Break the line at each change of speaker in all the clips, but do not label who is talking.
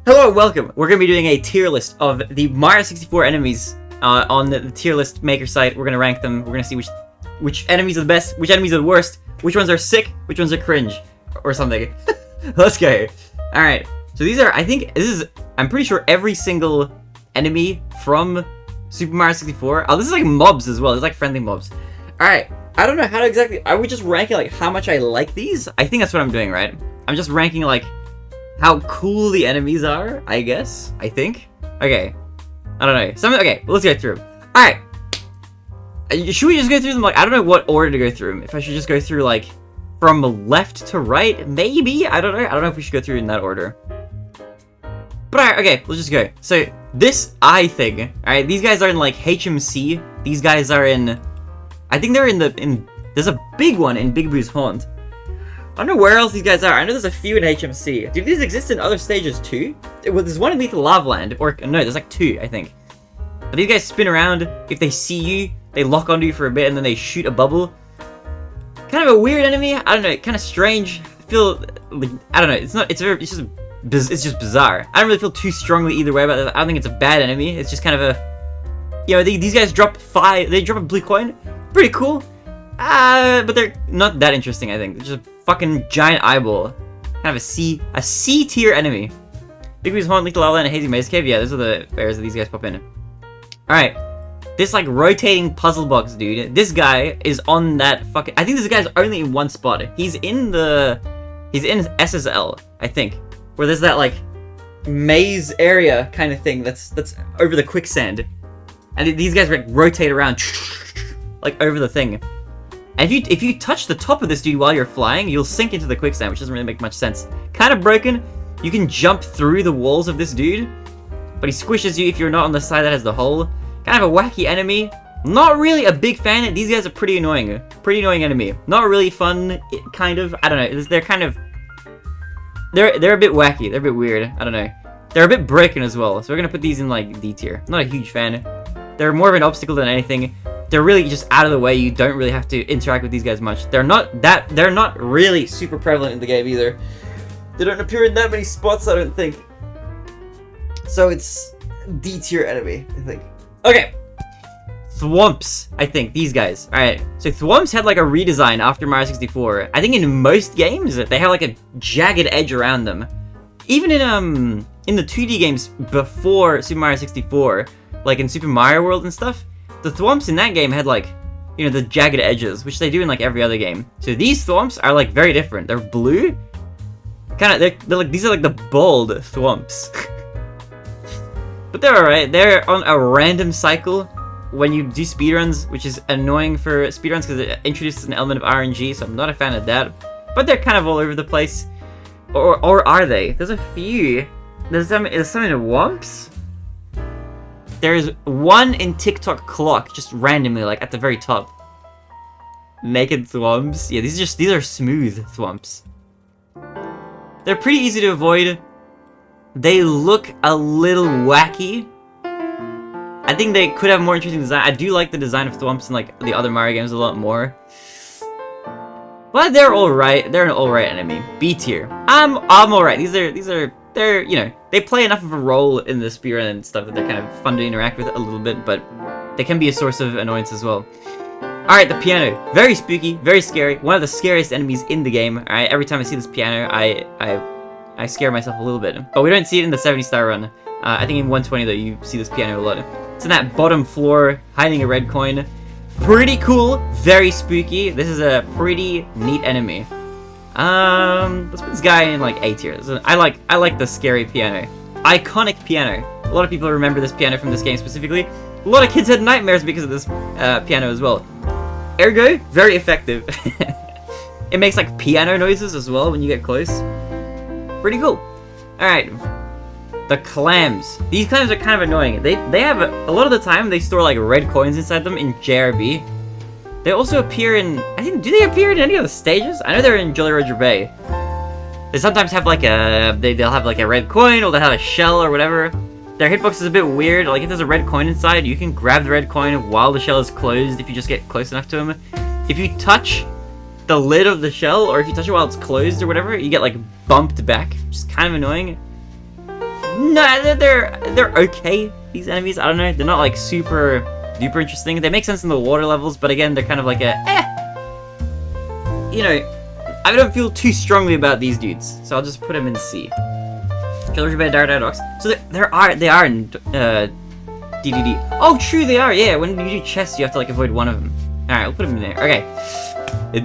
Hello and welcome! We're going to be doing a tier list of the Mario 64 enemies on the tier list maker site. We're going to rank them. We're going to see which enemies are the best, which enemies are the worst, which ones are sick, which ones are cringe, or something. Let's go. Alright, so these are, I'm pretty sure every single enemy from Super Mario 64. Oh, this is like mobs as well. It's like friendly mobs. Alright, I don't know how to exactly, are we just ranking like how much I like these? I think that's what I'm doing, right? I'm just ranking like how cool the enemies are, I guess. I think. Okay. I don't know. Okay, let's go through them. Alright. Should we just go through them? Like, I don't know what order to go through them. If I should just go through, like, from left to right? Maybe? I don't know. I don't know if we should go through in that order. But alright, okay, let's just go. So, this eye thing, alright, these guys are in, like, HMC. These guys are in... I think they're there's a big one in Big Boo's Haunt. I don't know where else these guys are. I know there's a few in HMC. Do these exist in other stages too? Well, there's one in Lethal Lava Land, or no, there's like two, I think. But these guys spin around. If they see you, they lock onto you for a bit, and then they shoot a bubble. Kind of a weird enemy. I don't know. Kind of strange. I feel like, I don't know. It's not. It's just bizarre. I don't really feel too strongly either way about that. I don't think it's a bad enemy. It's just kind of a, you know, these guys drop They drop a blue coin. Pretty cool. But they're not that interesting. I think. They're just a fucking giant eyeball. Kind of a C tier enemy. Big Boo's Haunt, Lethal Lava Land, and Hazy Maze Cave. Yeah, those are the areas that these guys pop in. Alright. This, like, rotating puzzle box dude. This guy is on that fucking... I think this guy's only in one spot. He's in SSL, I think. Where there's that, like, maze area kind of thing that's over the quicksand. And these guys, like, rotate around. Like, over the thing. And if you touch the top of this dude while you're flying, you'll sink into the quicksand, which doesn't really make much sense. Kind of broken. You can jump through the walls of this dude, but he squishes you if you're not on the side that has the hole. Kind of a wacky enemy. Not really a big fan. These guys are pretty annoying. Pretty annoying enemy. Not really fun, kind of. I don't know. They're kind of... They're a bit wacky. They're a bit weird. I don't know. They're a bit broken as well, so we're gonna put these in, like, D tier. Not a huge fan. They're more of an obstacle than anything. They're really just out of the way. You don't really have to interact with these guys much. They're not really super prevalent in the game either. They don't appear in that many spots, I don't think. So it's D tier enemy, I think. Okay. Thwomps, I think, these guys. Alright, so Thwomps had like a redesign after Mario 64. I think in most games, they have like a jagged edge around them. Even in the 2D games before Super Mario 64, like in Super Mario World and stuff, the Thwomps in that game had, like, you know, the jagged edges, which they do in, like, every other game. So these Thwomps are, like, very different. They're blue. They're like, these are, like, the bold Thwomps. But they're alright. They're on a random cycle when you do speedruns, which is annoying for speedruns because it introduces an element of RNG, so I'm not a fan of that. But they're kind of all over the place. Or are they? There's a few. There's some in Womps. There's one in TikTok Clock, just randomly, like, at the very top. Naked Thwomps. Yeah, these are smooth Thwomps. They're pretty easy to avoid. They look a little wacky. I think they could have more interesting design. I do like the design of Thwomps in, like, the other Mario games a lot more. But they're alright. They're an alright enemy. B tier. I'm alright. They're, you know, they play enough of a role in the speedrun and stuff that they're kind of fun to interact with a little bit, but they can be a source of annoyance as well. Alright, the piano. Very spooky, very scary. One of the scariest enemies in the game. Alright, every time I see this piano, I scare myself a little bit. But we don't see it in the 70-star run. I think in 120, though, you see this piano a lot. It's in that bottom floor, hiding a red coin. Pretty cool, very spooky. This is a pretty neat enemy. Let's put this guy in, like, A tier. I like the scary piano. Iconic piano. A lot of people remember this piano from this game specifically. A lot of kids had nightmares because of this piano as well. Ergo, very effective. It makes, like, piano noises as well when you get close. Pretty cool. Alright. The clams. These clams are kind of annoying. They have, a lot of the time, they store, like, red coins inside them in JRB. They also appear in... do they appear in any of the stages? I know they're in Jolly Roger Bay. They sometimes have like they'll have like a red coin, or they'll have a shell or whatever. Their hitbox is a bit weird. Like, if there's a red coin inside, you can grab the red coin while the shell is closed if you just get close enough to them. If you touch the lid of the shell, or if you touch it while it's closed or whatever, you get, like, bumped back, which is kind of annoying. No, they're okay. These enemies, I don't know. They're not like super duper interesting. They make sense in the water levels, but again, they're kind of like a you know, I don't feel too strongly about these dudes, so I'll just put them in C. Killers by Dark. So they are in DDD. Oh, true, they are. Yeah, when you do chests, you have to like avoid one of them. All right, we'll put him in there. Okay,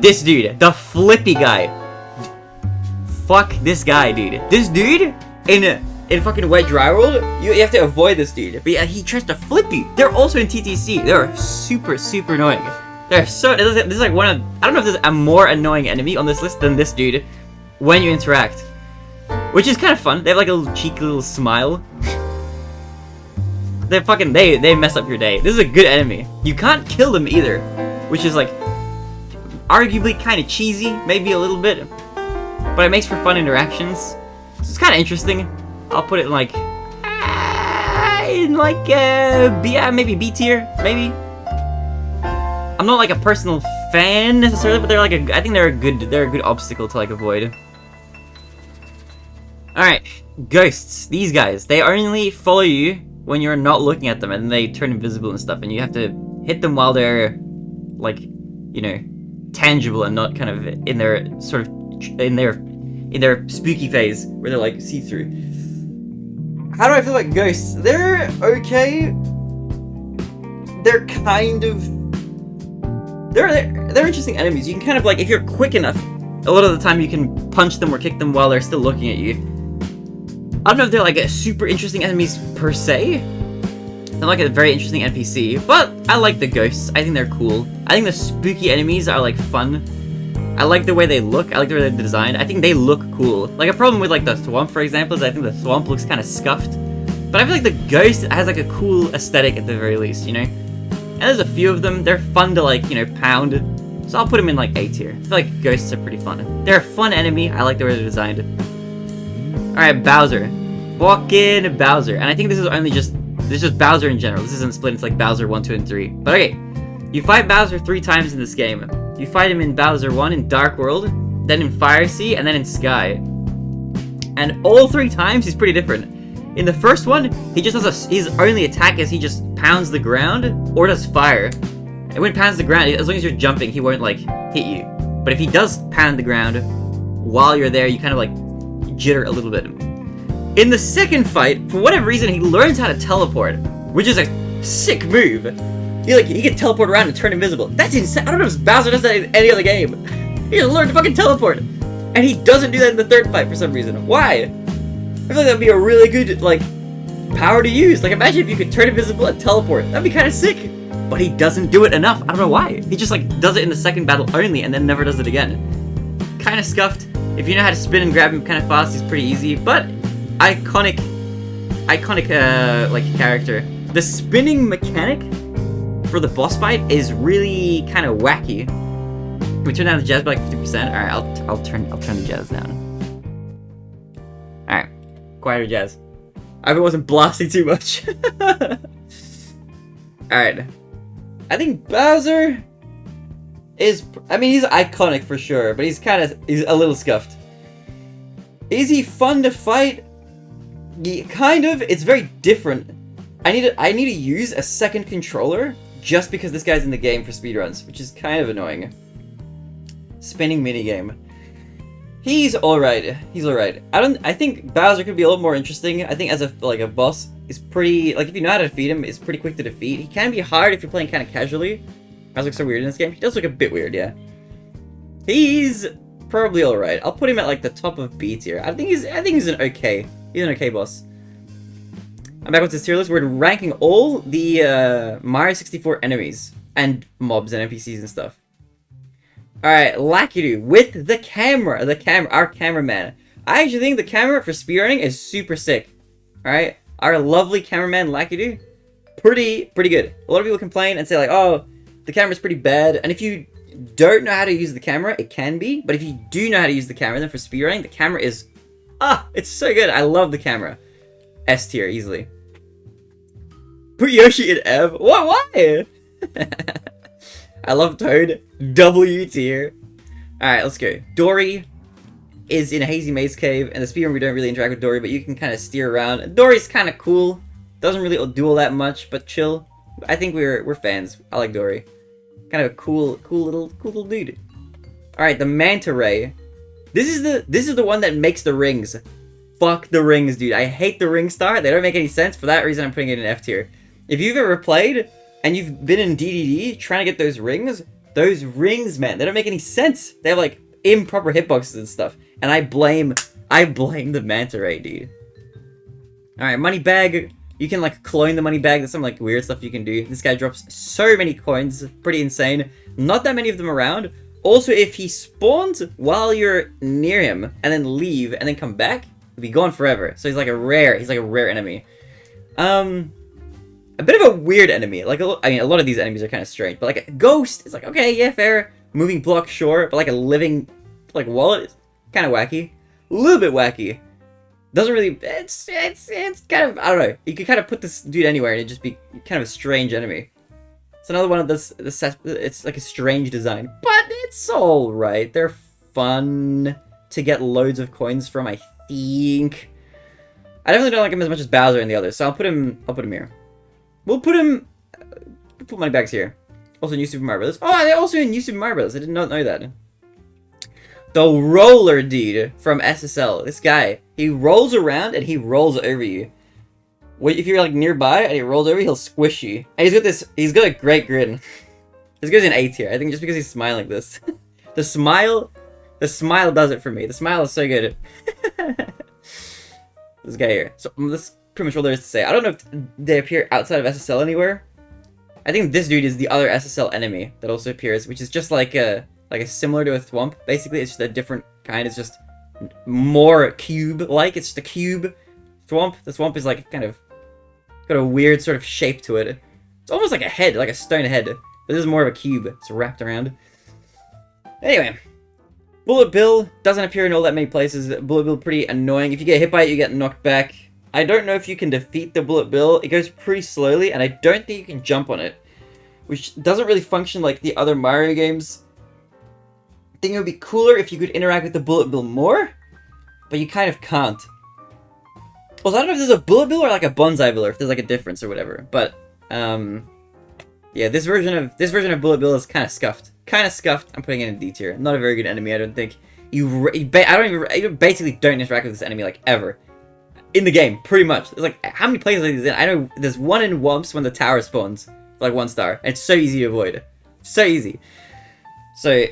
this dude, the flippy guy. Fuck this guy, dude. This dude in fucking Wet Dry World, you have to avoid this dude. But yeah, he tries to flip you. They're also in TTC. They're super annoying. They're so. This is like one of. I don't know if there's a more annoying enemy on this list than this dude when you interact, which is kind of fun. They have like a little cheeky little smile. They mess up your day. This is a good enemy. You can't kill them either, which is like arguably kind of cheesy, maybe a little bit, but it makes for fun interactions. So it's kind of interesting. I'll put it in like maybe B tier, maybe. I'm not like a personal fan necessarily, but they're like I think they're a good obstacle to like avoid. All right, ghosts. These guys, they only follow you when you're not looking at them, and they turn invisible and stuff, and you have to hit them while they're like, you know, tangible and not kind of in their sort of in their spooky phase where they're like see-through. How do I feel about ghosts? They're okay. They're kind of they're interesting enemies. You can kind of like, if you're quick enough, a lot of the time you can punch them or kick them while they're still looking at you. I don't know if they're like a super interesting enemies per se. They're like a very interesting NPC, but I like the ghosts. I think they're cool. I think the spooky enemies are like fun. I like the way they look. I like the way they're designed. I think they look cool. Like a problem with like the swamp, for example, is I think the swamp looks kind of scuffed. But I feel like the ghost has like a cool aesthetic at the very least, you know? And there's a few of them. They're fun to like, you know, pound. So I'll put them in like A tier. I feel like ghosts are pretty fun. They're a fun enemy. I like the way they're designed. Alright, Bowser. Fucking Bowser. And I think this is just Bowser in general. This isn't split into like Bowser 1, 2, and 3. But okay. You fight Bowser 3 times in this game. You fight him in Bowser 1 in Dark World, then in Fire Sea, and then in Sky. And all 3 times he's pretty different. In the first one, he just has his only attack is he just pounds the ground or does fire. And when he pounds the ground, as long as you're jumping, he won't like hit you. But if he does pound the ground while you're there, you kind of like jitter a little bit. In the second fight, for whatever reason, he learns how to teleport, which is a sick move. He can teleport around and turn invisible. That's insane. I don't know if Bowser does that in any other game. He just learned to fucking teleport. And he doesn't do that in the third fight for some reason. Why? I feel like that'd be a really good, like, power to use. Like, imagine if you could turn invisible and teleport. That'd be kind of sick. But he doesn't do it enough. I don't know why. He just, like, does it in the second battle only and then never does it again. Kind of scuffed. If you know how to spin and grab him kind of fast, he's pretty easy. But iconic, like, character. The spinning mechanic for the boss fight is really kind of wacky. Can we turn down the jazz by like 50%? All right, I'll turn the jazz down. All right, quieter jazz. I hope it wasn't blasting too much. All right, I think Bowser is. I mean, he's iconic for sure, but he's a little scuffed. Is he fun to fight? Yeah, kind of. It's very different. I need to use a second controller just because this guy's in the game for speedruns, which is kind of annoying. Spinning minigame. He's alright. He's alright. I think Bowser could be a little more interesting. I think as a boss, is pretty, like, if you know how to defeat him, it's pretty quick to defeat. He can be hard if you're playing kind of casually. Bowser looks so weird in this game. He does look a bit weird, yeah. He's probably alright. I'll put him at like the top of B tier. I think he's an okay boss. I'm back with this tier list. We're ranking all the Mario 64 enemies and mobs and NPCs and stuff. Alright, Lakitu with the camera. Our cameraman. I actually think the camera for speedrunning is super sick. Alright, our lovely cameraman Lakitu, pretty good. A lot of people complain and say like, oh, the camera's pretty bad. And if you don't know how to use the camera, it can be. But if you do know how to use the camera, then for speedrunning, the camera is, it's so good. I love the camera. S tier, easily. Put Yoshi in F. What? Why? I love Toad. W tier. Alright, let's go. Dory is in a Hazy Maze Cave, and the speedrun we don't really interact with Dory, but you can kind of steer around. Dory's kind of cool. Doesn't really do all that much, but chill. I think we're fans. I like Dory. Kind of a cool little dude. All right, the Manta Ray. This is the one that makes the rings. Fuck the rings, dude. I hate the ring star. They don't make any sense. For that reason, I'm putting it in F tier. If you've ever played and you've been in DDD trying to get those rings, man, they don't make any sense. They have like improper hitboxes and stuff. And I blame the Manta Ray, dude. All right, money bag. You can like clone the money bag. There's some like weird stuff you can do. This guy drops so many coins. Pretty insane. Not that many of them around. Also, if he spawns while you're near him and then leave and then come back, he'll be gone forever. So he's like a rare enemy. A bit of a weird enemy. Like, I mean, a lot of these enemies are kind of strange. But like a ghost, it's like, okay, yeah, fair. Moving block, sure. But like a living, like wallet, is kind of wacky. A little bit wacky. Doesn't really, it's kind of, I don't know. You could kind of put this dude anywhere and it'd just be kind of a strange enemy. It's another one of this it's like a strange design. But it's alright. They're fun to get loads of coins from, I think. I definitely don't like him as much as Bowser and the others, so I'll put him here. We'll put money bags here. Also New Super Mario Bros. Oh, they're also in New Super Mario Bros. I did not know that. The roller dude from SSL. This guy, he rolls around and he rolls over you. If you're like nearby and he rolls over, he'll squish you. And he's got a great grin. This guy's in A tier, I think, just because he's smiling like this. The smile does it for me. The smile is so good. This guy here. So that's pretty much all there is to say. I don't know if they appear outside of SSL anywhere. I think this dude is the other SSL enemy that also appears, which is just like a similar to a Thwomp. Basically, it's just a different kind. It's just more cube-like. It's just a cube Thwomp. The Thwomp is like kind of got a weird sort of shape to it. It's almost like a head, like a stone head. But this is more of a cube. It's wrapped around. Anyway. Bullet Bill doesn't appear in all that many places. Bullet Bill pretty annoying. If you get hit by it, you get knocked back. I don't know if you can defeat the Bullet Bill. It goes pretty slowly, and I don't think you can jump on it. Which doesn't really function like the other Mario games. I think it would be cooler if you could interact with the Bullet Bill more. But you kind of can't. Also, I don't know if there's a Bullet Bill or like a Bonsai Bill, or if there's like a difference or whatever. But, yeah, this version of Bullet Bill is kind of scuffed. I'm putting it in D tier. Not a very good enemy, I don't think. You basically don't interact with this enemy like ever in the game, pretty much. There's like, how many places are these in? I know there's one in Wumps when the tower spawns, like 1 star. And it's so easy to avoid. So easy. So,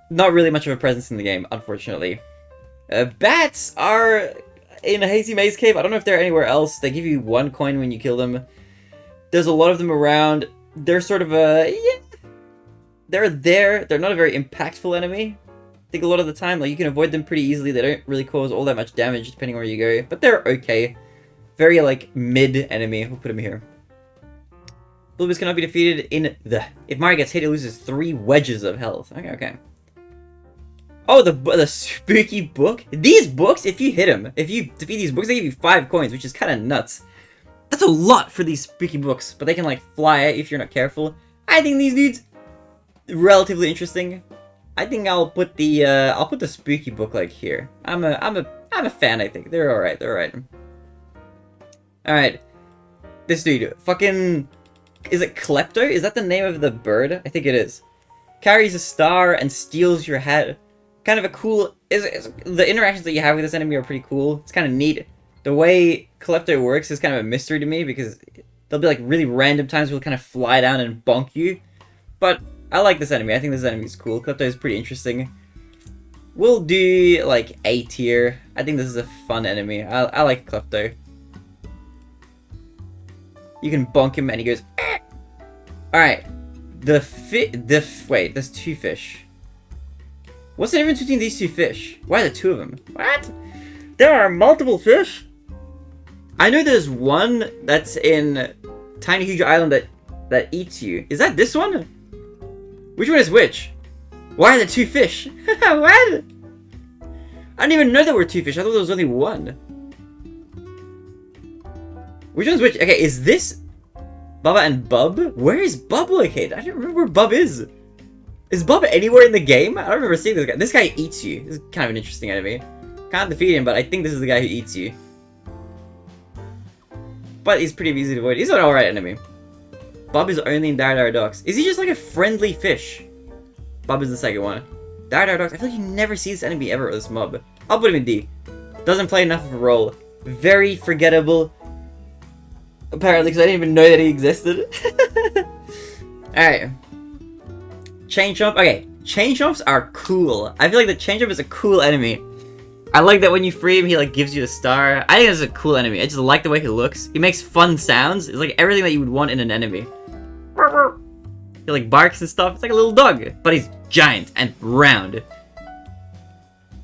not really much of a presence in the game, unfortunately. Bats are in a Hazy Maze Cave. I don't know if they're anywhere else. They give you 1 coin when you kill them. There's a lot of them around. They're sort of a, yeah. They're there. They're not a very impactful enemy. I think a lot of the time, like, you can avoid them pretty easily. They don't really cause all that much damage depending where you go. But they're okay. Very, like, mid enemy. We'll put them here. Bulbous cannot be defeated in the... If Mario gets hit, he loses 3 wedges of health. Okay. Oh, the spooky book? These books, if you hit them, if you defeat these books, they give you 5 coins, which is kind of nuts. That's a lot for these spooky books, but they can, like, fly if you're not careful. I think these dudes... relatively interesting. I think I'll put the spooky book like here. I'm a fan, I think. They're alright, Alright. This dude, fucking, is it Klepto? Is that the name of the bird? I think it is. Carries a star and steals your hat. Kind of a cool, the interactions that you have with this enemy are pretty cool. It's kind of neat. The way Klepto works is kind of a mystery to me because there'll be like really random times where he'll kind of fly down and bonk you. But I like this enemy. I think this enemy is cool. Klepto is pretty interesting. We'll do, like, A tier. I think this is a fun enemy. I like Klepto. You can bonk him and he goes, eh! Alright. Wait, there's 2 fish. What's the difference between these 2 fish? Why are there 2 of them? What? There are multiple fish? I know there's one that's in Tiny Huge Island that eats you. Is that this one? Which one is which? Why are there 2 fish? What? I didn't even know there were 2 fish. I thought there was only 1. Which one's which? Okay, is this Bubba and Bub? Where is Bub located? I don't remember where Bub is. Is Bub anywhere in the game? I don't remember seeing this guy. This guy eats you. This is kind of an interesting enemy. Can't defeat him, but I think this is the guy who eats you. But he's pretty easy to avoid. He's an alright enemy. Bob is only in Dar Dar Docks. Is he just like a friendly fish? Bob is the second one. Dar Dar Docks. I feel like you never see this enemy ever, or this mob. I'll put him in D. Doesn't play enough of a role. Very forgettable. Apparently, because I didn't even know that he existed. Alright. Chain Chomp. Okay, Chain Chomps are cool. I feel like the Chain Chomp is a cool enemy. I like that when you free him, he like gives you a star. I think this is a cool enemy. I just like the way he looks. He makes fun sounds. It's like everything that you would want in an enemy. He like barks and stuff. It's like a little dog, but he's giant and round.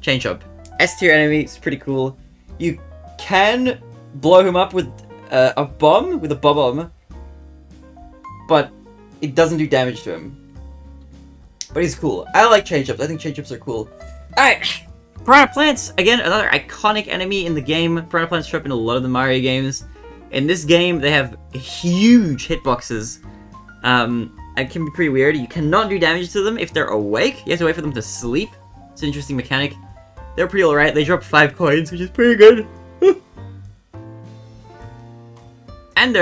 Chain Chomp. S tier enemy. It's pretty cool. You can blow him up with a bomb, with a bomb, but it doesn't do damage to him. But he's cool. I like Chain Chomps. I think Chain Chomps are cool. Alright. Piranha Plants, again, another iconic enemy in the game. Piranha Plants show up in a lot of the Mario games. In this game, they have huge hitboxes. It can be pretty weird. You cannot do damage to them if they're awake. You have to wait for them to sleep. It's an interesting mechanic. They're pretty alright. They drop 5 coins, which is pretty good. And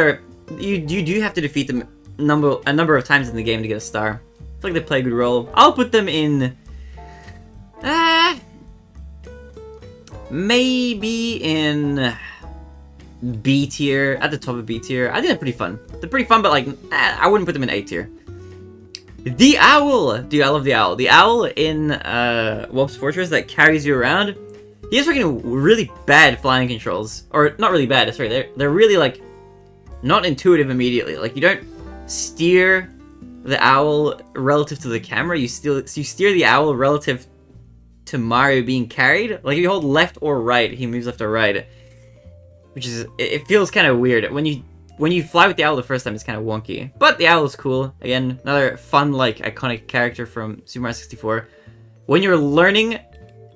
you do have to defeat them a number of times in the game to get a star. I feel like they play a good role. I'll put them in... maybe in B tier, at the top of B tier. I think they're pretty fun. They're pretty fun, but like, I wouldn't put them in A tier. The Owl! Dude, I love the Owl. The Owl in Wolf's Fortress that carries you around. He has freaking really bad flying controls. Or, not really bad, sorry. They're really, like, not intuitive immediately. Like, you don't steer the Owl relative to the camera. You steer the Owl relative to Mario being carried. Like if you hold left or right, he moves left or right, which is, it feels kind of weird. When you fly with the Owl the first time, it's kind of wonky. But the Owl is cool. Again, another fun, like, iconic character from Super Mario 64. When you're learning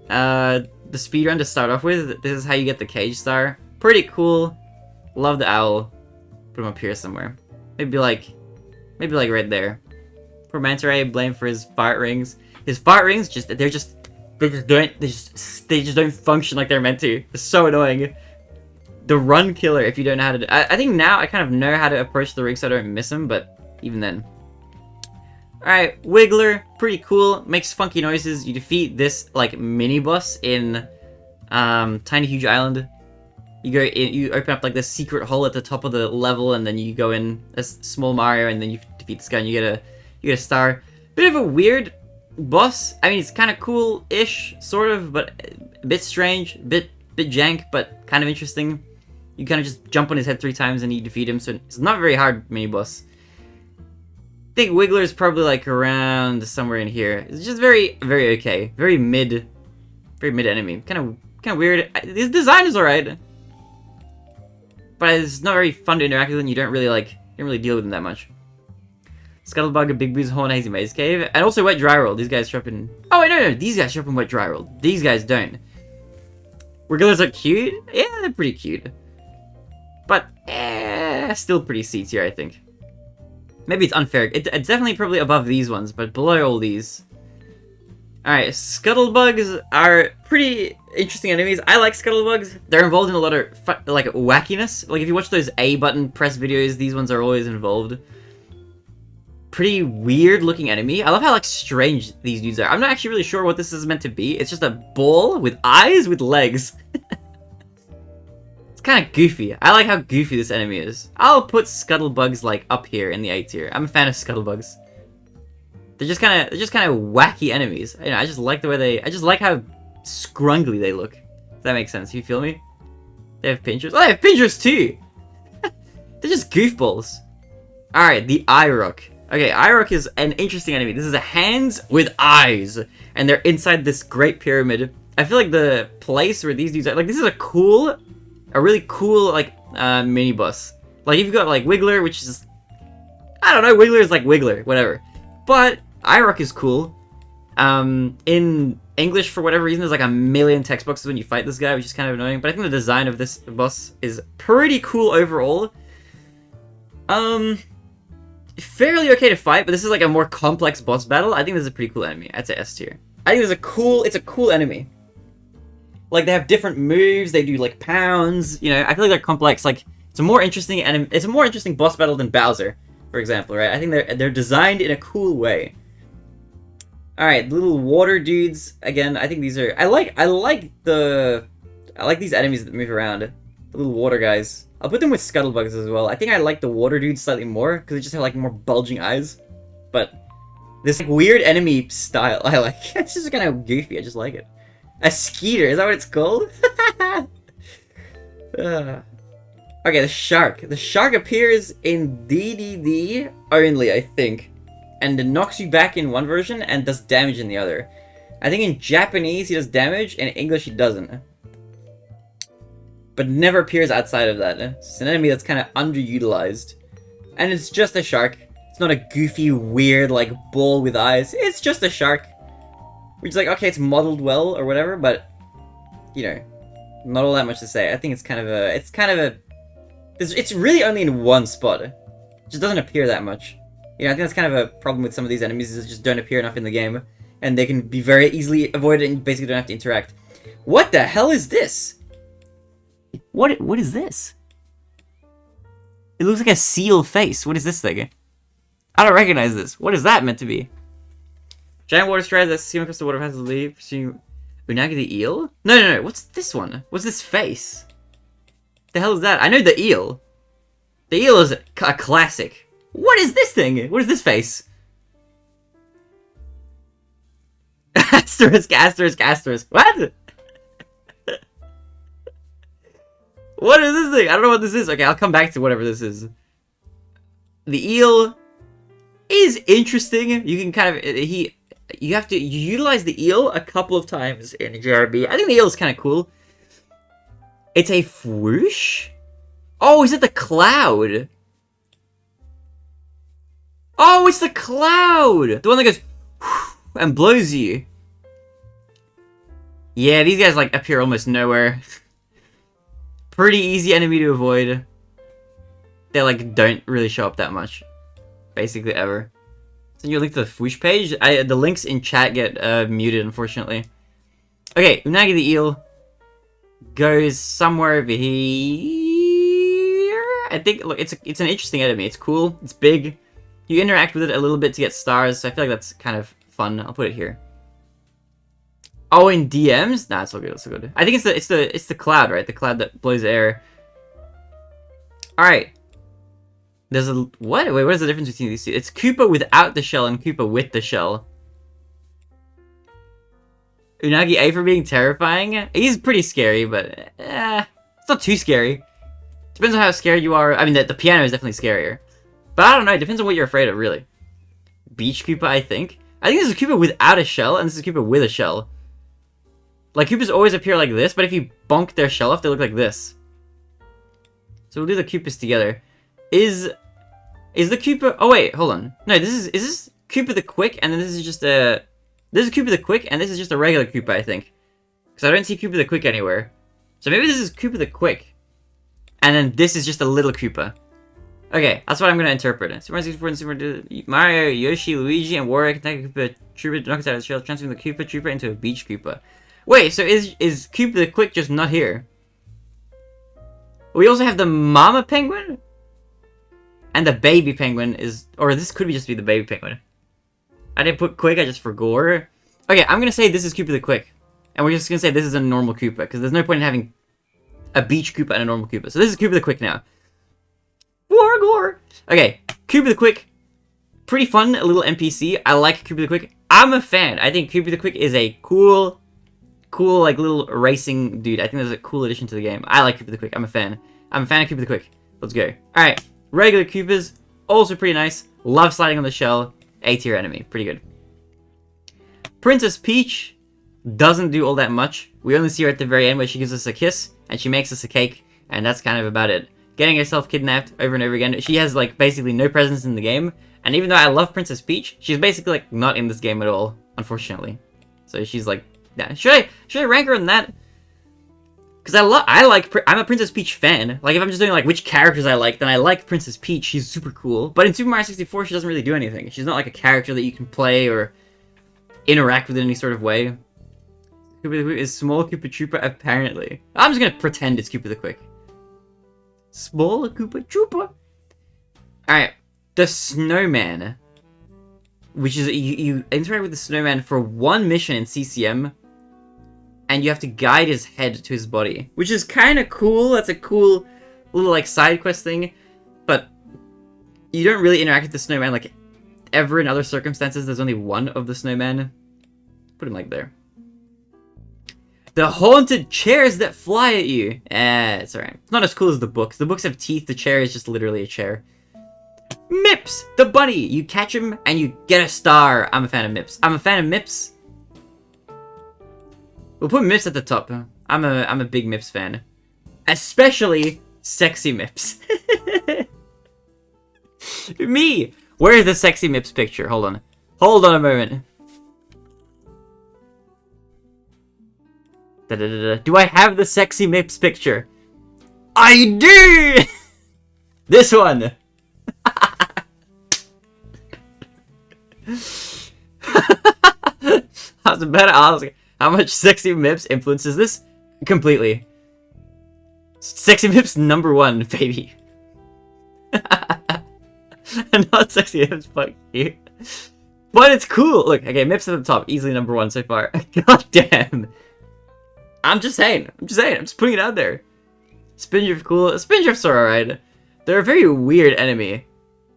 the speedrun to start off with, this is how you get the Cage Star. Pretty cool. Love the Owl. Put him up here somewhere. Maybe like right there. Poor Manta Ray, blame for his fart rings. His fart rings they just don't function like they're meant to. It's so annoying. The run killer, if you don't know how to do... I think now I kind of know how to approach the ring so I don't miss him, but even then. Alright, Wiggler, pretty cool. Makes funky noises. You defeat this, like, mini-boss in Tiny Huge Island. You go in, you open up, like, this secret hole at the top of the level, and then you go in as Small Mario, and then you defeat this guy, and you get a star. Bit of a weird boss. I mean, it's kind of cool-ish, sort of, but a bit strange, bit jank, but kind of interesting. You kind of just jump on his head 3 times and you defeat him, so it's not a very hard mini-boss. I think Wiggler is probably like around somewhere in here. It's just very, very okay. Very mid enemy. Kind of weird. His design is alright, but it's not very fun to interact with, and you don't really deal with him that much. Scuttlebug, Big Boo's Horn, Hazy Maze Cave, and also Wet Dry Roll. These guys show up in... Oh, wait, no, these guys show up in Wet Dry Roll. These guys don't. Wigglers are cute? Yeah, they're pretty cute. But, still pretty C tier, I think. Maybe it's unfair. It's definitely probably above these ones, but below all these. Alright, Scuttlebugs are pretty interesting enemies. I like Scuttlebugs. They're involved in a lot of, like, wackiness. Like, if you watch those A button press videos, these ones are always involved. Pretty weird looking enemy. I love how, like, strange these dudes are. I'm not actually really sure what this is meant to be. It's just a ball with eyes with legs. It's kind of goofy. I like how goofy this enemy is. I'll put Scuttlebugs, like, up here in the A tier. I'm a fan of Scuttlebugs. They're just kind of wacky enemies. You know, I just like the way I just like how scrungly they look. If that makes sense. You feel me? They have pinchers. Oh, they have pinchers too! They're just goofballs. Alright, the Eye-Rock. Okay, Eye-Rock is an interesting enemy. This is a hands with eyes. And they're inside this great pyramid. I feel like the place where these dudes are... Like, this is a really cool, like, mini-boss. Like, if you've got, like, Wiggler, which is... I don't know, Wiggler is like Wiggler, whatever. But Eye-Rock is cool. In English, for whatever reason, there's like a million text boxes when you fight this guy, which is kind of annoying. But I think the design of this boss is pretty cool overall. Fairly okay to fight, but this is like a more complex boss battle. I think this is a pretty cool enemy. I'd say S tier. I think it's a cool enemy. Like, they have different moves, they do, like, pounds, you know, I feel like they're complex. Like, it's a more interesting boss battle than Bowser, for example, right? I think they're designed in a cool way. Alright, little water dudes, again, I think these are... I like these enemies that move around. The little water guys. I'll put them with scuttlebugs as well. I think I like the water dudes slightly more, because they just have, like, more bulging eyes. But this, like, weird enemy style, I like. It's just kind of goofy, I just like it. A skeeter, is that what it's called? Okay, the shark. The shark appears in DDD only, I think. And it knocks you back in one version and does damage in the other. I think in Japanese he does damage, in English he doesn't. But never appears outside of that. It's an enemy that's kind of underutilized. And it's just a shark. It's not a goofy, weird, like, ball with eyes. It's just a shark. Which is like, okay, it's modeled well or whatever, but, you know, not all that much to say. I think it's kind of a, it's really only in one spot. It just doesn't appear that much. You know, I think that's kind of a problem with some of these enemies, is they just don't appear enough in the game. And they can be very easily avoided and you basically don't have to interact. What the hell is this? What is this? It looks like a seal face. What is this thing? I don't recognize this. What is that meant to be? Giant water strides that swim across the water has to leave. Pursuing Unagi the eel? No. What's this one? What's this face? The hell is that? I know the eel. The eel is a classic. What is this thing? What is this face? Asterisk. What? What is this thing? I don't know what this is. Okay, I'll come back to whatever this is. The eel is interesting. You can kind of... You have to utilize the eel a couple of times in JRB. I think the eel is kind of cool. It's a whoosh? Oh, is it the cloud? Oh, it's the cloud! The one that goes and blows you. Yeah, these guys, like, appear almost nowhere. Pretty easy enemy to avoid. They, like, don't really show up that much. Basically, ever. Send you a link to the Whoosh page. The links in chat get muted, unfortunately. Okay, Unagi the eel goes somewhere over here. I think, look, it's an interesting enemy. It's cool. It's big. You interact with it a little bit to get stars, so I feel like that's kind of fun. I'll put it here. Oh, in DMs? Nah, it's all good. It's all good. I think it's the cloud, right? The cloud that blows air. All right. There's a what? Wait, what is the difference between these two? It's Koopa without the shell and Koopa with the shell. Unagi A for being terrifying. He's pretty scary, but it's not too scary. Depends on how scared you are. I mean, the piano is definitely scarier. But I don't know. It depends on what you're afraid of, really. Beach Koopa, I think. I think this is Koopa without a shell, and this is Koopa with a shell. Like, Koopas always appear like this, but if you bonk their shell off, they look like this. So we'll do the Koopas together. Is the Koopa... Oh, wait, hold on. No, is this Koopa the Quick, and then this is just a... This is Koopa the Quick, and this is just a regular Koopa, I think. Because I don't see Koopa the Quick anywhere. So maybe this is Koopa the Quick. And then this is just a little Koopa. Okay, that's what I'm going to interpret. Super Mario 64 and Super Mario, Yoshi, Luigi, and Wario can take a Koopa Troopa, knock it out of the shell, transforming the Koopa Troopa into a Beach Koopa. Wait, so is Koopa the Quick just not here? We also have the Mama Penguin? And the Baby Penguin is... Or this could just be the Baby Penguin. I didn't put Quick, I just forgot. Okay, I'm going to say this is Koopa the Quick. And we're just going to say this is a normal Koopa, because there's no point in having a Beach Koopa and a normal Koopa. So this is Koopa the Quick now. Wargore! Okay, Koopa the Quick. Pretty fun, a little NPC. I like Koopa the Quick. I'm a fan. I think Koopa the Quick is a cool, like, little racing dude. I think that's a cool addition to the game. I like Koopa the Quick. I'm a fan. I'm a fan of Koopa the Quick. Let's go. Alright, regular Koopas. Also pretty nice. Love sliding on the shell. A-tier enemy. Pretty good. Princess Peach doesn't do all that much. We only see her at the very end where she gives us a kiss, and she makes us a cake, and that's kind of about it. Getting herself kidnapped over and over again. She has, like, basically no presence in the game. And even though I love Princess Peach, she's basically, like, not in this game at all, unfortunately. So she's, like, yeah. Should I rank her in that? Because I'm a Princess Peach fan. Like, if I'm just doing, like, which characters I like, then I like Princess Peach. She's super cool. But in Super Mario 64, she doesn't really do anything. She's not, like, a character that you can play or interact with in any sort of way. Koopa the Quick is small Koopa Troopa, apparently. I'm just gonna pretend it's Koopa the Quick. Small Koopa Troopa. Alright, the Snowman. Which is, you interact with the Snowman for one mission in CCM, and you have to guide his head to his body. Which is kind of cool. That's a cool little, like, side quest thing. But you don't really interact with the Snowman, like, ever in other circumstances. There's only one of the Snowman. Put him, like, there. The haunted chairs that fly at you. It's alright. It's not as cool as the books. The books have teeth. The chair is just literally a chair. Mips, the bunny. You catch him and you get a star. I'm a fan of Mips. I'm a fan of Mips. We'll put Mips at the top. I'm a big Mips fan. Especially sexy Mips. Me. Where is the sexy Mips picture? Hold on. Hold on a moment. Do I have the sexy Mips picture? I do! This one! I was about to ask how much sexy Mips influences this? Completely. Sexy Mips #1, baby. Not sexy Mips, fuck you. But it's cool! Look, okay, Mips at the top, easily #1 so far. God damn. I'm just saying. I'm just putting it out there. Spindrift cool. Spindrifts are alright. They're a very weird enemy.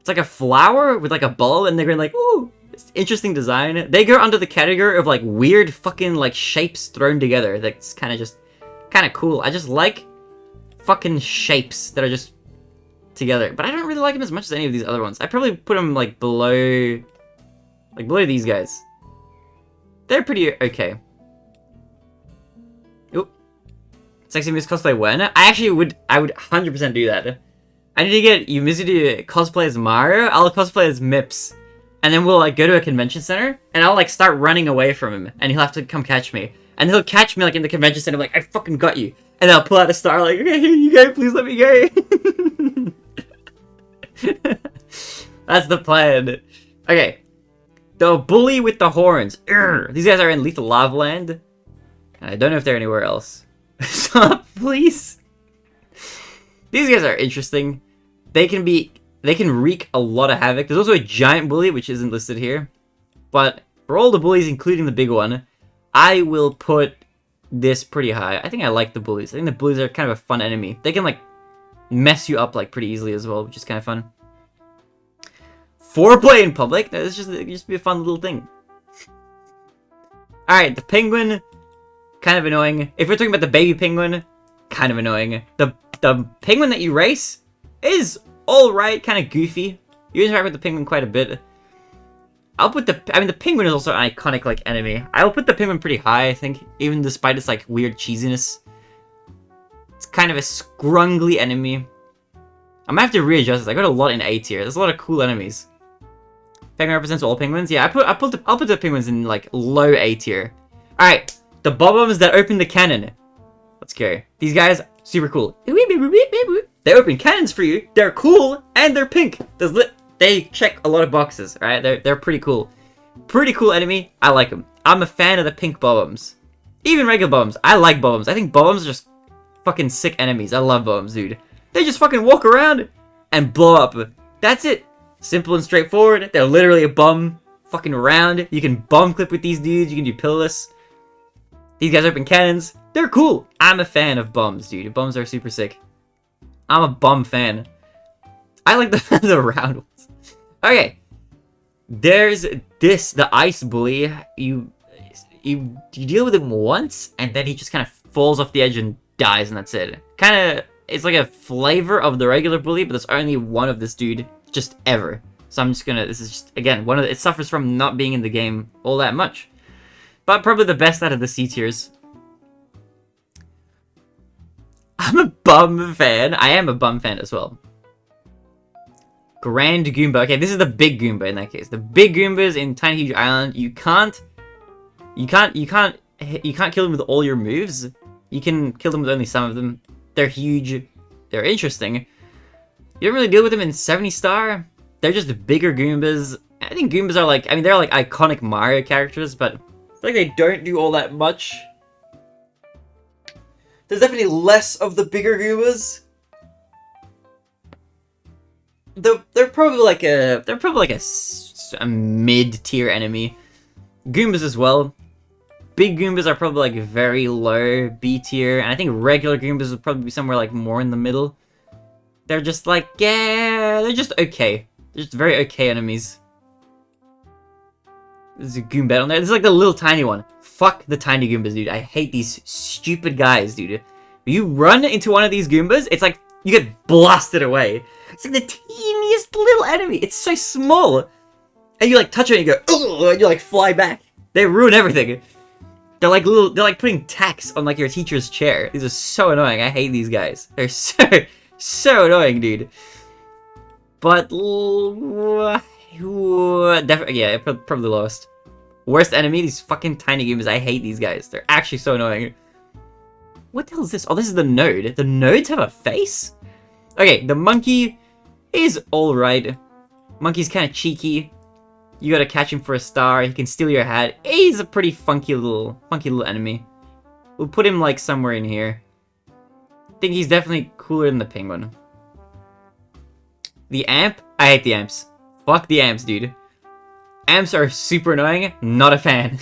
It's like a flower with like a ball, and they're going like, ooh, it's interesting design. They go under the category of like weird fucking like shapes thrown together. That's kind of cool. I just like fucking shapes that are just together. But I don't really like them as much as any of these other ones. I probably put them like below these guys. They're pretty okay. Sexy Mips cosplay when? I would 100% do that. I need to get Yumizu to cosplay as Mario, I'll cosplay as Mips. And then we'll like go to a convention center, and I'll like start running away from him, and he'll have to come catch me. And he'll catch me like in the convention center, like, I fucking got you. And I'll pull out a star like, okay, here you go, please let me go. That's the plan. Okay. The bully with the horns. Urgh. These guys are in Lethal Lava Land. And I don't know if they're anywhere else. Stop, please. These guys are interesting. They can wreak a lot of havoc. There's also a giant bully, which isn't listed here. But for all the bullies, including the big one, I will put this pretty high. I think I like the bullies. I think the bullies are kind of a fun enemy. They can like mess you up like pretty easily as well, which is kind of fun. Foreplay in public? It's just be a fun little thing. Alright, the penguin. Kind of annoying. If we're talking about the baby penguin, kind of annoying. The penguin that you race is alright, kind of goofy. You interact with the penguin quite a bit. The penguin is also an iconic, like, enemy. I'll put the penguin pretty high, I think, even despite its, like, weird cheesiness. It's kind of a scrungly enemy. I'm gonna have to readjust this. I got a lot in A tier. There's a lot of cool enemies. Penguin represents all penguins. Yeah, I'll put the penguins in, like, low A tier. Alright. The bob-ombs that open the cannon. Let's go. These guys, super cool. They open cannons for you. They're cool, and they're pink. They check a lot of boxes, alright? They're pretty cool. Pretty cool enemy. I like them. I'm a fan of the pink bob-ombs. Even regular bob-ombs. I like bob-ombs. I think bob-ombs are just fucking sick enemies. I love bob-ombs, dude. They just fucking walk around and blow up. That's it. Simple and straightforward. They're literally a bomb fucking around. You can bomb clip with these dudes. You can do pillarless. These guys open cannons. They're cool. I'm a fan of bombs, dude. Bombs are super sick. I'm a bomb fan. I like the round ones. Okay. There's this, the ice bully. You deal with him once, and then he just kind of falls off the edge and dies, and that's it. Kind of, it's like a flavor of the regular bully, but there's only one of this dude, just ever. So I'm just gonna, this is just, again, it suffers from not being in the game all that much. But probably the best out of the C tiers. I'm a bum fan. I am a bum fan as well. Grand Goomba. Okay, this is the big Goomba in that case. The big Goombas in Tiny Huge Island, you can't kill them with all your moves. You can kill them with only some of them. They're huge. They're interesting. You don't really deal with them in 70 star. They're just bigger Goombas. I think Goombas are like, they're like iconic Mario characters, but I feel like they don't do all that much There's definitely less of the bigger Goombas. They're probably like a mid-tier enemy. Goombas as well. Big Goombas are probably like very low B tier, and I think regular Goombas would probably be somewhere like more in the middle. They're just like, yeah, they're just okay. They're just very okay enemies. There's a Goombet on there. This is like the little tiny one. Fuck the tiny Goombas, dude. I hate these stupid guys, dude. If you run into one of these Goombas, it's like you get blasted away. It's like the teeniest little enemy. It's so small. And you like touch it and you go, ugh, and you like fly back. They ruin everything. They're like putting tacks on like your teacher's chair. These are so annoying. I hate these guys. They're so annoying, dude. But definitely, yeah, probably lowest. Worst enemy, these fucking tiny Goombas. I hate these guys. They're actually so annoying. What the hell is this? Oh, this is the node. The nodes have a face? Okay, the monkey is alright. Monkey's kind of cheeky. You gotta catch him for a star. He can steal your hat. He's a pretty funky little enemy. We'll put him like somewhere in here. I think he's definitely cooler than the penguin. The amp? I hate the amps. Fuck the amps, dude. Amps are super annoying. Not a fan.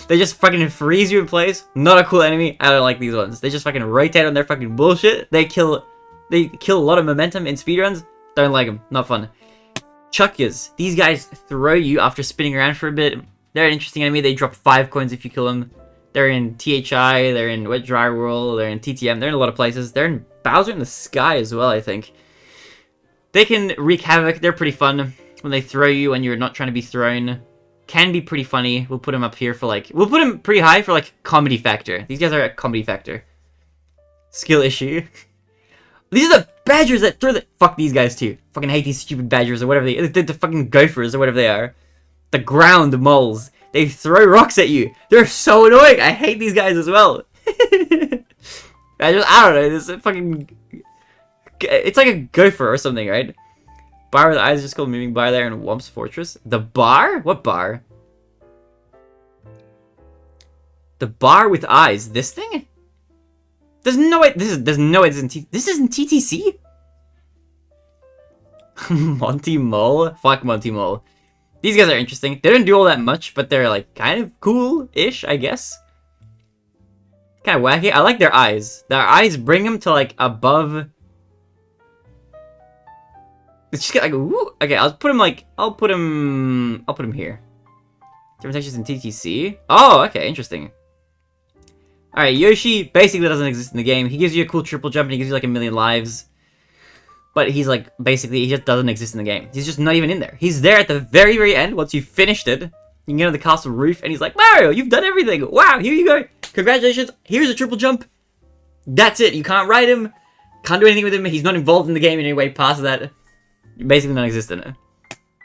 They just fucking freeze you in place. Not a cool enemy. I don't like these ones. They just fucking rotate on their fucking bullshit. They kill a lot of momentum in speedruns. Don't like them. Not fun. Chuckas. These guys throw you after spinning around for a bit. They're an interesting enemy. They drop 5 coins if you kill them. They're in THI. They're in Wet Dry Whirl. They're in TTM. They're in a lot of places. They're in Bowser in the Sky as well, I think. They can wreak havoc. They're pretty fun. When they throw you when you're not trying to be thrown. Can be pretty funny. We'll put them up here for like... We'll put them pretty high for like comedy factor. These guys are at comedy factor. Skill issue. These are the badgers that throw the... Fuck these guys too. Fucking hate these stupid badgers or whatever they... The fucking gophers or whatever they are. The ground moles. They throw rocks at you. They're so annoying. I hate these guys as well. I don't know. This fucking... It's like a gopher or something, right? Bar with eyes just called Moving Bar there in Womp's Fortress. The bar? What bar? The bar with eyes. This thing? There's no way. There's no way this isn't TTC. Monty Mole. Fuck Monty Mole. These guys are interesting. They don't do all that much, but they're like kind of cool-ish, I guess. Kind of wacky. I like their eyes. Their eyes bring them to like above. It's just like, ooh. Okay, I'll put him here. Different textures in TTC. Oh, okay, interesting. Alright, Yoshi basically doesn't exist in the game. He gives you a cool triple jump and he gives you like 1,000,000 lives. But he's like, basically, he just doesn't exist in the game. He's just not even in there. He's there at the very, very end, once you've finished it. You can get on the castle roof and he's like, Mario, you've done everything! Wow, here you go! Congratulations, here's a triple jump! That's it, you can't ride him, can't do anything with him, he's not involved in the game in any way past that. Basically non-existent.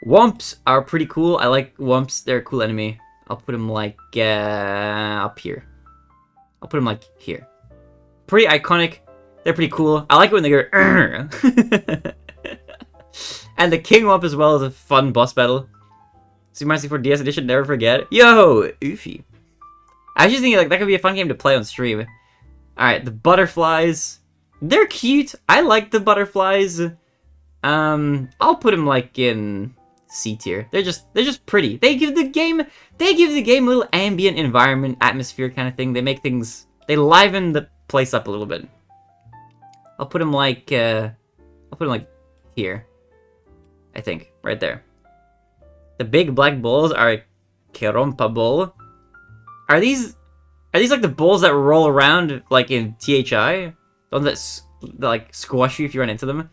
Womps are pretty cool. I like Womps. They're a cool enemy. I'll put them like up here. I'll put them like here. Pretty iconic. They're pretty cool. I like it when they go And the King Womp as well is a fun boss battle. Super Mario 64 DS edition, never forget. Yo, Oofy. I was just thinking like that could be a fun game to play on stream. Alright, the butterflies. They're cute. I like the butterflies. I'll put them like in C tier. They're just pretty. They give the game a little ambient environment, atmosphere kind of thing. They make things, they liven the place up a little bit. I'll put them like here. I think right there. The big black balls are Kerompa ball. Are these like the balls that roll around like in THI? The ones that like squash you if you run into them?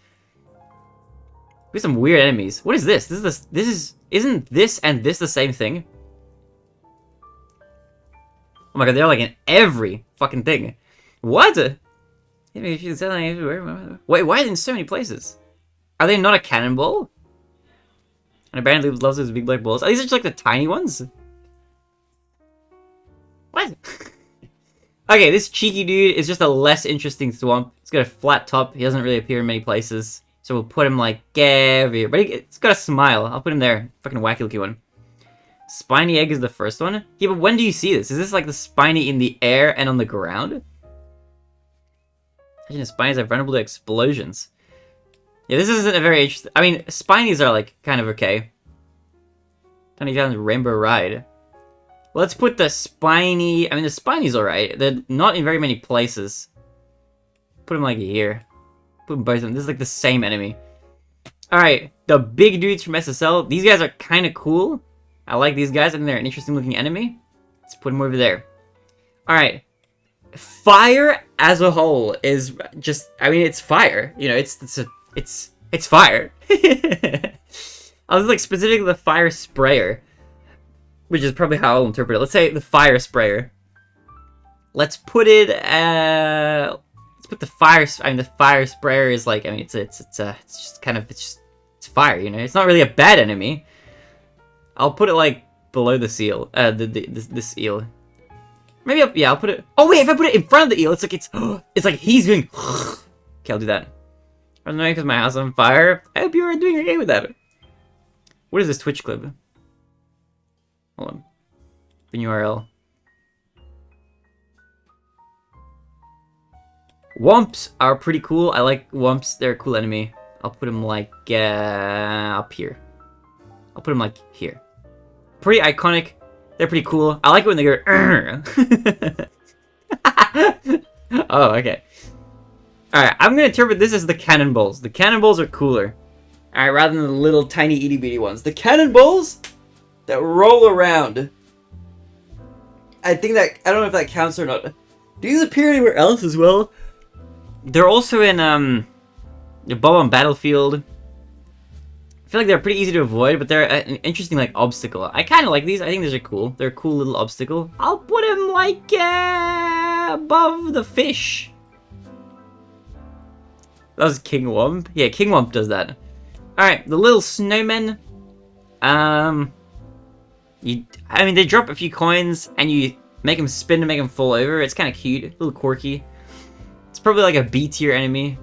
We have some weird enemies. What is this? Isn't this and this the same thing? Oh my god, they're like in every fucking thing. What? Wait, why are they in so many places? Are they not a cannonball? And apparently loves those big black balls. Are these just like the tiny ones? What? Okay, this cheeky dude is just a less interesting Thwomp. He's got a flat top. He doesn't really appear in many places. So we'll put him like over here. But it's got a smile. I'll put him there. Fucking wacky looking one. Spiny egg is the first one. Yeah, but when do you see this? Is this like the spiny in the air and on the ground? Imagine Spinies are vulnerable to explosions. Yeah, this isn't a very interesting... I mean, Spinies are, like, kind of okay. Tiny John's Rainbow Ride. Let's put the Spiny... I mean, the Spiny's alright. They're not in very many places. Put them, like, here. Put them both in. This is, like, the same enemy. Alright, the big dudes from SSL. These guys are kind of cool. I like these guys. I think they're an interesting-looking enemy. Let's put them over there. Alright. Fire as a whole is just... I mean, it's fire. You know, it's fire. I was like specifically the fire sprayer, which is probably how I'll interpret it. Let's say the fire sprayer. Let's put it. Let's put the fire. I mean, the fire sprayer is like. I mean, it's just kind of it's fire. You know, it's not really a bad enemy. I'll put it like below the seal. This eel. Maybe I'll put it. Oh wait, if I put it in front of the eel, it's like he's doing. Okay, I'll do that. I don't know because my house is on fire. I hope you're doing okay with that. What is this Twitch clip? Hold on. Pin URL. Wumps are pretty cool. I like Wumps. They're a cool enemy. I'll put them like up here. I'll put them like here. Pretty iconic. They're pretty cool. I like it when they go. Oh, okay. Alright, I'm gonna interpret this as the cannonballs. The cannonballs are cooler. Alright, rather than the little tiny itty bitty ones. The cannonballs that roll around. I think that... I don't know if that counts or not. Do these appear anywhere else as well? They're also in, the Bob on Battlefield. I feel like they're pretty easy to avoid, but they're an interesting, like, obstacle. I kind of like these. I think these are cool. They're a cool little obstacle. I'll put them, like, above the fish. That was King Wump. Yeah, King Wump does that. Alright, the little snowmen. I mean, they drop a few coins, and you make them spin to make them fall over. It's kind of cute. A little quirky. It's probably like a B tier enemy.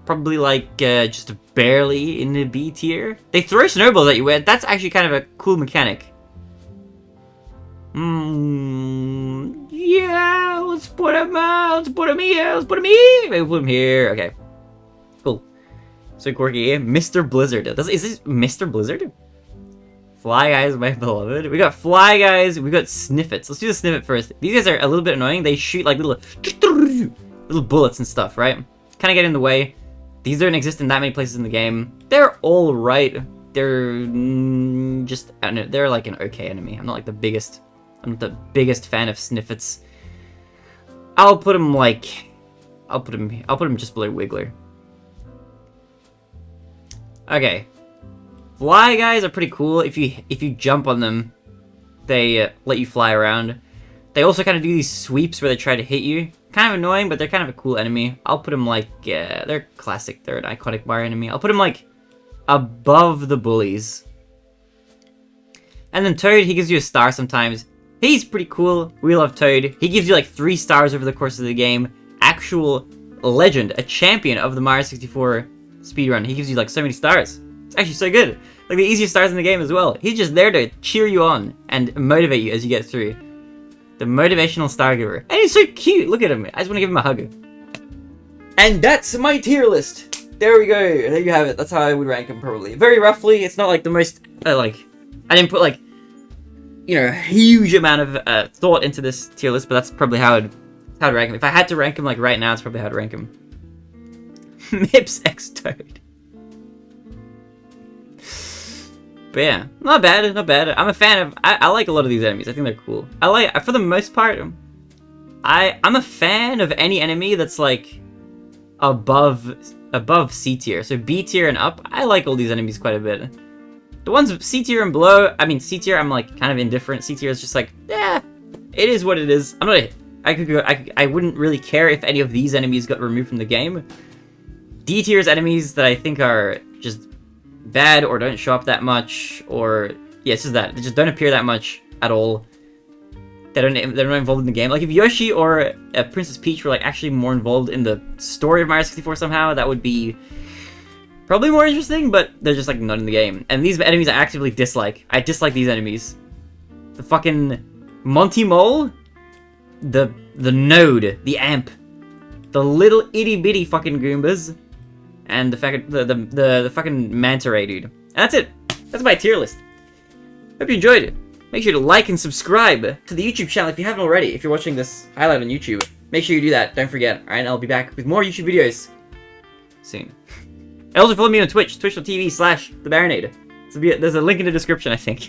Probably like just barely in the B tier. They throw snowballs at you. That's actually kind of a cool mechanic. Yeah, let's put him let's put him here. Let's put him here. Maybe put him here. Okay. Cool. So quirky. Mr. Blizzard. Is this Mr. Blizzard? Fly Guys, my beloved. We got Fly Guys. We got Sniffets. Let's do the Sniffet first. These guys are a little bit annoying. They shoot like little bullets and stuff, right? Kind of get in the way. These don't exist in that many places in the game. They're all right. They're just, I don't know, they're like an okay enemy. I'm not the biggest fan of Sniffets. I'll put him just below Wiggler. Okay. Fly Guys are pretty cool. If you jump on them, they let you fly around. They also kind of do these sweeps where they try to hit you. Kind of annoying, but they're kind of a cool enemy. I'll put them like, they're classic. They're an iconic bar enemy. I'll put them like above the bullies. And then Toad, he gives you a star sometimes. He's pretty cool. We love Toad. He gives you like 3 stars over the course of the game. Actual legend, a champion of the Mario 64 speedrun. He gives you like so many stars. It's actually so good. Like the easiest stars in the game as well. He's just there to cheer you on and motivate you as you get through. The motivational star giver. And he's so cute. Look at him. I just want to give him a hug. And that's my tier list. There we go. There you have it. That's how I would rank him probably. Very roughly. It's not like the most, I didn't put like, you know, a huge amount of thought into this tier list, but that's probably how I'd rank him. If I had to rank him like right now, it's probably how I'd rank him. Mips X Toad. But yeah, not bad, not bad. I'm a fan of, I like a lot of these enemies. I think they're cool. For the most part, I'm a fan of any enemy that's like above C tier. So B tier and up, I like all these enemies quite a bit. The ones C tier and below, I mean C tier, I'm like kind of indifferent. C tier is just like, yeah, it is what it is. I'm not, I wouldn't really care if any of these enemies got removed from the game. D tier's enemies that I think are just bad or don't show up that much, or yeah, it's just that they just don't appear that much at all. They're not involved in the game. Like if Yoshi or Princess Peach were like actually more involved in the story of Mario 64 somehow, that would be probably more interesting. But they're just like not in the game. And these enemies I actively dislike. I dislike these enemies. The fucking Monty Mole, the Node, the Amp. the little itty bitty fucking Goombas, and the fucking Manta Ray dude. And that's it. That's my tier list. Hope you enjoyed it. Make sure to like and subscribe to the YouTube channel if you haven't already. If you're watching this highlight on YouTube, make sure you do that. Don't forget. Alright, I'll be back with more YouTube videos soon. And also follow me on Twitch, twitch.tv/thebaronator. There's a link in the description, I think.